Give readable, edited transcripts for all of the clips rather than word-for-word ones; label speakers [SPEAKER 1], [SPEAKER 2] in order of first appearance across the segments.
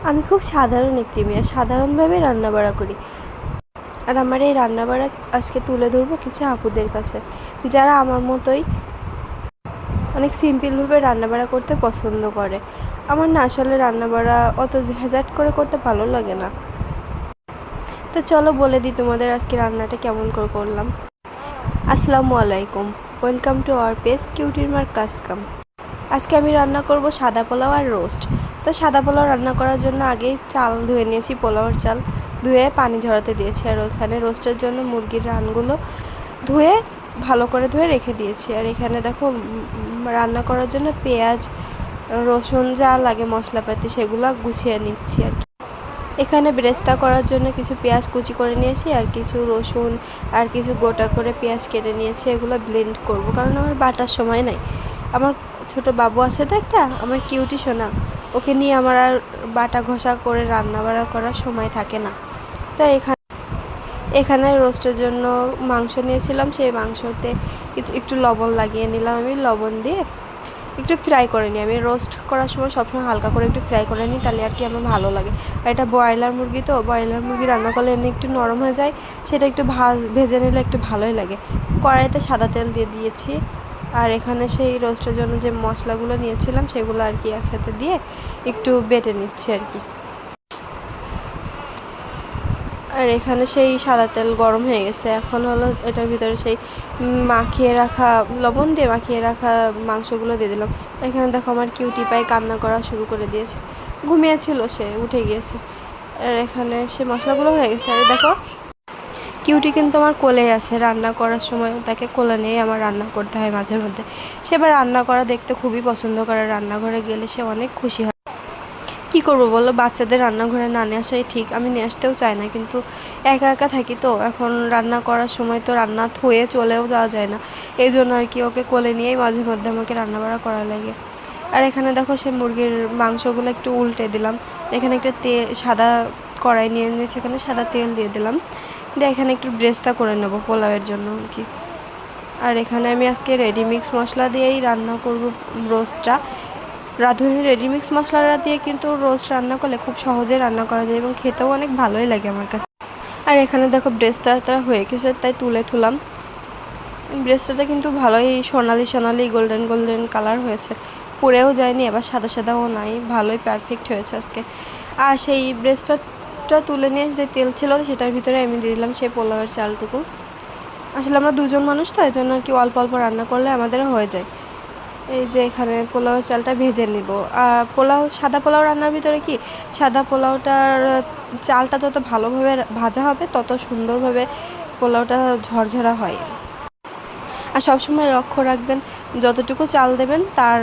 [SPEAKER 1] আমি খুব সাধারণ একটি মেয়ে, সাধারণভাবে রান্নাবাড়া করি। আর আমার এই রান্নাবাড়া আজকে তুলে ধরবো কিছু আপুদের কাছে, যারা আমার মতোই অনেক সিম্পলভাবে রান্নাবাড়া করতে পছন্দ করে। আমার না আসলে রান্নাবাড়া অত ঝ্যাঝাট করে করতে ভালো লাগে না। তো চলো বলে দিই তোমাদের আজকে রান্নাটা কেমন করে করলাম। আসসালামু আলাইকুম, ওয়েলকাম টু আওয়ার পেজ কিউটির মার কাসকাম। আজকে আমি রান্না করব সাদা পোলাও আর রোস্ট। তো সাদা পোলাও রান্না করার জন্য আগেই চাল ধুয়ে নিয়েছি, পোলাওর চাল ধুয়ে পানি ঝরাতে দিয়েছি। আর ওখানে রোস্টের জন্য মুরগির রানগুলো ধুয়ে ভালো করে ধুয়ে রেখে দিয়েছি। আর এখানে দেখো রান্না করার জন্য পেঁয়াজ, রসুন যা লাগে মশলাপাতি সেগুলো গুছিয়ে নিচ্ছি আর কি। এখানে বেরেস্তা করার জন্য কিছু পেঁয়াজ কুচি করে নিয়েছি, আর কিছু রসুন আর কিছু গোটা করে পেঁয়াজ কেটে নিয়েছি। এগুলো ব্লেন্ড করব, কারণ আমার বাটার সময় নাই। আমার ছোট বাবু আছে তো একটা, আমার কিউটি সোনা, ওকে নিয়ে আমার আর বাটা ঘষা করে রান্না বাড়া করার সময় থাকে না। তো এখানে রোস্টের জন্য মাংস নিয়েছিলাম, সেই মাংসতে একটু লবণ লাগিয়ে নিলাম। আমি লবণ দিয়ে একটু ফ্রাই করে নিই। আমি রোস্ট করার সময় সবসময় হালকা করে একটু ফ্রাই করে নিই, তাহলে আর কি আমার ভালো লাগে। আর এটা ব্রয়লার মুরগি, তো ব্রয়লার মুরগি রান্না করলে এমনি একটু নরম হয়ে যায়, সেটা একটু ভেজে নিলে একটু ভালোই লাগে। কড়াইতে সাদা তেল দিয়ে দিয়েছি, আর এখানে সেই রোস্টের জন্য যে মশলাগুলো নিয়েছিলাম সেগুলো আর কি একসাথে দিয়ে একটু বেটে নিচ্ছি আর কি। আর এখানে সেই সাদা তেল গরম হয়ে গেছে, এখন হলো এটার ভিতরে সেই মাখিয়ে রাখা, লবণ দিয়ে মাখিয়ে রাখা মাংসগুলো দিয়ে দিলাম। এখানে দেখো আমার কিউটি পাই কান্না করা শুরু করে দিয়েছে, ঘুমিয়েছিল, সে উঠে গিয়েছে। আর এখানে সে মশলাগুলো হয়ে গেছে। আর দেখো কিউটি কিন্তু আমার কোলেই আছে, রান্না করার সময় তাকে কোলে নিয়েই আমার রান্না করতে হয় মাঝে মধ্যে। সে এবার রান্না করা দেখতে খুবই পছন্দ করে, রান্নাঘরে গেলে সে অনেক খুশি হয়। কী করবো বলো, বাচ্চাদের রান্নাঘরে না নিয়ে আসাই ঠিক। আমি নিয়ে আসতেও চাই না, কিন্তু একা একা থাকি তো, এখন রান্না করার সময় তো রান্না থুয়ে চলেও যাওয়া যায় না। এই জন্য আর কি ওকে কোলে নিয়েই মাঝে মধ্যে আমাকে রান্নাবাড়া করা লাগে। আর এখানে দেখো সে মুরগির মাংসগুলো একটু উল্টে দিলাম। এখানে একটা সাদা কড়াই নিয়ে সেখানে সাদা তেল দিয়ে দিলাম, দিয়ে এখানে একটু ব্রেস্তা করে নেবো পোলাওয়ের জন্য আর কি। আর এখানে আমি আজকে রেডিমিক্স মশলা দিয়েই রান্না করব রোস্টটা। রাঁধুনি রেডিমিক্স মশলাটা দিয়ে কিন্তু রোস্ট রান্না করলে খুব সহজে রান্না করা যায় এবং খেতেও অনেক ভালোই লাগে আমার কাছে। আর এখানে দেখো ব্রেস্তাটা হয়ে গেছে, তাই তুলে তুলাম। ব্রেস্তাটা কিন্তু ভালোই সোনালি সোনালি গোল্ডেন গোল্ডেন কালার হয়েছে, পুড়েও যায়নি, আবার সাদা সাদাও নাই, ভালোই পারফেক্ট হয়েছে আজকে। আর সেই ব্রেস্তাটা তুলে নিয়ে যে তেল ছিল সেটার ভিতরে আমি দিয়ে দিলাম সেই পোলাওয়ের চালটুকু। আসলে আমরা দুজন মানুষ তো, এই জন্য আর কি অল্প অল্প রান্না করলে আমাদের হয়ে যায়। এই যে এখানে পোলাওর চালটা ভেজে নিব। পোলাও, সাদা পোলাও রান্নার ভিতরে কি, সাদা পোলাওটার চালটা যত ভালোভাবে ভাজা হবে তত সুন্দরভাবে পোলাওটা ঝরঝরা হয়। আর সবসময় লক্ষ্য রাখবেন, যতটুকু চাল দেবেন তার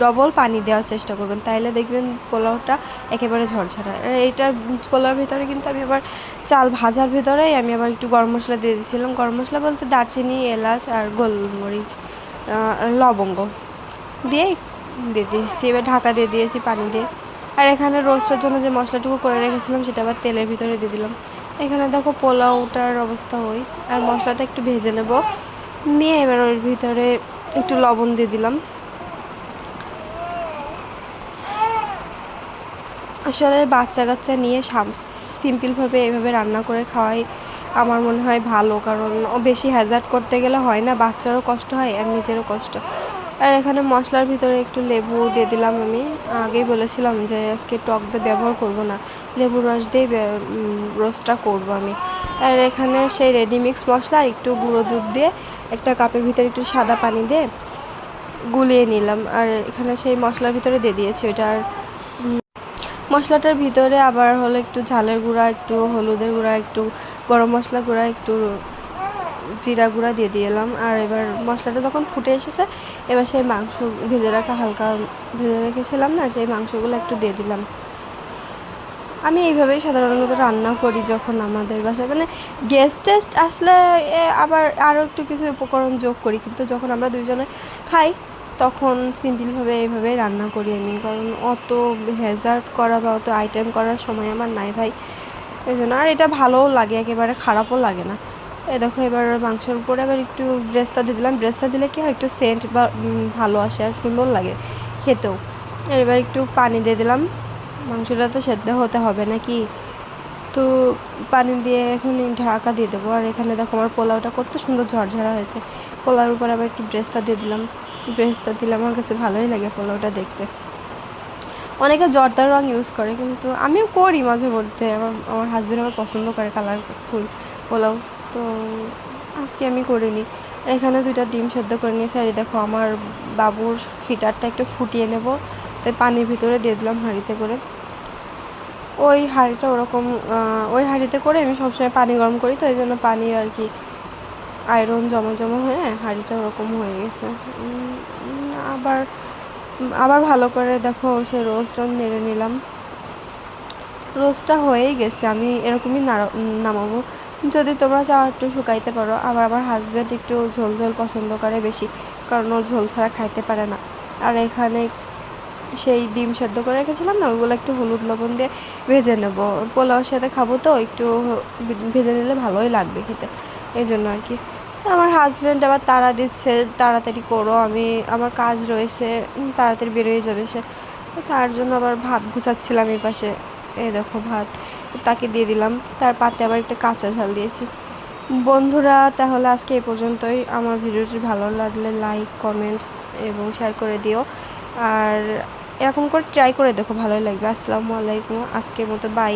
[SPEAKER 1] ডবল পানি দেওয়ার চেষ্টা করবেন, তাইলে দেখবেন পোলাওটা একেবারে ঝরঝরা। আর এইটার পোলাওর ভিতরে কিন্তু আমি আবার চাল ভাজার ভিতরেই আমি আবার একটু গরম মশলা দিয়ে দিয়েছিলাম। গরম মশলা বলতে দারচিনি, এলাচ আর গোলমরিচ, লবঙ্গ দিয়ে দিয়েছি। এবার ঢাকা দিয়ে দিয়েছি পানি দিয়ে। আর এখানে রোস্টের জন্য যে মশলাটুকু করে রেখেছিলাম সেটা আবার তেলের ভিতরে দিয়ে দিলাম। এখানে দেখো পোলাওটার অবস্থা ওই। আর মশলাটা একটু ভেজে নেব, নিয়ে এবার ওর ভিতরে একটু লবণ দিয়ে দিলাম। আসলে বাচ্চা কাচ্চা নিয়ে সিম্পলভাবে এভাবে রান্না করে খাওয়াই আমার মনে হয় ভালো, কারণ ও বেশি হ্যাজার্ড করতে গেলে হয় না, বাচ্চারও কষ্ট হয় আর নিজেরও কষ্ট। আর এখানে মশলার ভিতরে একটু লেবু দিয়ে দিলাম। আমি আগেই বলেছিলাম যে আজকে টক দই ব্যবহার করব না, লেবুর রস দিয়েই রোস্টটা করব আমি। আর এখানে সেই রেডিমিক্স মশলা আর একটু গুঁড়ো দুধ দিয়ে একটা কাপের ভিতরে একটু সাদা পানি দিয়ে গুলিয়ে নিলাম, আর এখানে সেই মশলার ভিতরে দিয়ে দিয়েছি ওইটা। আর মশলাটার ভিতরে আবার হলো একটু ঝালের গুঁড়া, একটু হলুদের গুঁড়া, একটু গরম মশলা গুঁড়া, একটু জিরা গুঁড়া দিয়ে দিলাম। আর এবার মশলাটা যখন ফুটে এসেছে, এবার সেই মাংস ভেজে রাখা, হালকা ভেজে রেখেছিলাম না, সেই মাংসগুলো একটু দিয়ে দিলাম। আমি এইভাবেই সাধারণত রান্না করি যখন আমাদের বাসায় মানে গেস্ট টেস্ট আসলে আবার আরও একটু কিছু উপকরণ যোগ করি, কিন্তু যখন আমরা দুইজনে খাই তখন সিম্পলভাবে এইভাবেই রান্না করি আমি, কারণ অত হ্যাজার্ড করা বা অত আইটেম করার সময় আমার নাই ভাই, এই জন্য। আর এটা ভালোও লাগে, একেবারে খারাপও লাগে না। এই দেখো এবার মাংসের উপরে আবার একটু ব্রেস্তা দিয়ে দিলাম। ব্রেস্তা দিলে কি হয়, একটু সেন্ট বা ভালো আসে আর সুন্দর লাগে খেতেও। এবার একটু পানি দিয়ে দিলাম, মাংসটা তো সেদ্ধ হতে হবে নাকি। তো পানি দিয়ে এখন ঢাকা দিয়ে দেবো। আর এখানে দেখো আমার পোলাওটা কত সুন্দর ঝরঝরা হয়েছে। পোলাওর উপর আবার একটু ব্রেস্তা দিয়ে দিলাম। ব্রেস্তা দিলে আমার কাছে ভালোই লাগে পোলাওটা দেখতে। অনেকে জর্দার রং ইউজ করে, কিন্তু আমিও করি মাঝে মধ্যে। আমার হাজব্যান্ড আবার পছন্দ করে কালারফুল পোলাও, তো আজকে আমি করিনি। আর এখানে 2টা ডিম সেদ্ধ করে নিয়েছি। আর দেখো আমার বাবুর ফিটারটা একটু ফুটিয়ে নেব, তাই পানির ভিতরে দিয়ে দিলাম হাঁড়িতে করে। ওই হাঁড়িটা ওরকম ওই হাঁড়িতে করে আমি সবসময় পানি গরম করি, তো এই জন্য পানির আর কি আয়রন জমা জমা হয়ে হাঁড়িটা ওরকম হয়ে গেছে। আবার আবার ভালো করে দেখো সে রোস্টটা নেড়ে নিলাম। রোস্টটা হয়েই গেছে, আমি এরকমই নামাবো। যদি তোমরা চাও একটু শুকাইতে পারো। আবার আমার হাজব্যান্ড একটু ঝোল ঝোল পছন্দ করে বেশি, কারণ ও ঝোল ছাড়া খাইতে পারে না। আর এখানে সেই ডিম সেদ্ধ করে রেখেছিলাম না, ওইগুলো একটু হলুদ লবণ দিয়ে ভেজে নেব। পোলাওর সাথে খাবো তো একটু ভেজে নিলে ভালোই লাগবে খেতে, এই জন্য আর কি। তো আমার হাজব্যান্ড আবার তাড়া দিচ্ছে, তাড়াতাড়ি করো, আমার কাজ রয়েছে, তাড়াতাড়ি বেরোয় যাবে সে। তার জন্য আবার ভাত গুছাচ্ছিলাম এই পাশে। এই দেখো ভাত তাকে দিয়ে দিলাম, তার পাতে আবার একটা কাঁচা ঝাল দিয়েছি। বন্ধুরা, তাহলে আজকে এই পর্যন্তই। আমার ভিডিওটি ভালো লাগলে লাইক, কমেন্ট এবং শেয়ার করে দিও। আর এরকম করে ট্রাই করে দেখো, ভালোই লাগবে। আসসালামু আলাইকুম, আজকের মতো বাই।